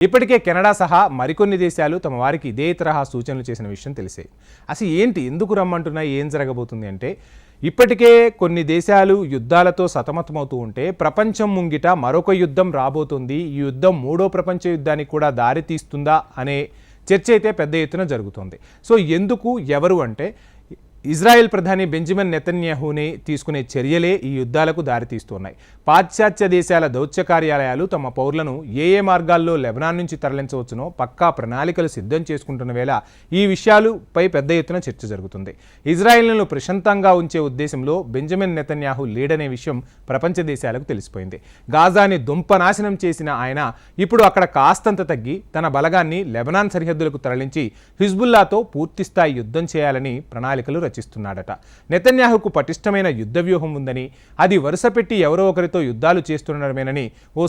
ఇప్పటికే కెనడా సహా మరికొన్ని దేశాలు తమ వారికి ఇదే తరహా సూచనలు చేసిన విషయం తెలిసే. అసలు ఏంటి, ఎందుకు రమ్మంటున్నాయి, ఏం జరగబోతుంది అంటే, ఇప్పటికే కొన్ని దేశాలు యుద్ధాలతో సతమతమవుతూ ఉంటే ప్రపంచం ముంగిట మరొక యుద్ధం రాబోతుంది, ఈ యుద్ధం మూడో ప్రపంచ యుద్ధానికి కూడా దారి తీస్తుందా అనే చర్చ అయితే పెద్ద ఎత్తున జరుగుతోంది. సో ఎందుకు, ఎవరు అంటే, ఇజ్రాయెల్ ప్రధాని బెంజమిన్ నెతన్యాహుని తీసుకునే చర్యలే ఈ యుద్ధాలకు దారితీస్తున్నాయి. పాశ్చాత్య దేశాల దౌత్య కార్యాలయాలు తమ పౌరులను ఏ మార్గాల్లో లెబనాన్ నుంచి తరలించవచ్చునో పక్కా ప్రణాళికలు సిద్ధం చేసుకుంటున్న వేళ ఈ విషయాలపై పెద్ద ఎత్తున చర్చ జరుగుతుంది. ఇజ్రాయెల్ను ప్రశాంతంగా ఉంచే ఉద్దేశంలో బెంజమిన్ నెతన్యాహు లేడనే విషయం ప్రపంచ దేశాలకు తెలిసిపోయింది. గాజాని దుంపనాశనం చేసిన ఆయన ఇప్పుడు అక్కడ కాస్తంత తగ్గి తన బలగాన్ని లెబనాన్ సరిహద్దులకు తరలించి హిజ్బుల్లాతో పూర్తిస్థాయి యుద్ధం చేయాలని ప్రణాళికలు రచిస్తున్నాడట. నెతన్యాహుకు పటిష్టమైన యుద్ధ వ్యూహం ఉందని, అది వరుసపెట్టి ఎవరో ఒకరితో యుద్ధాలు చేస్తుండడమేనని ఓ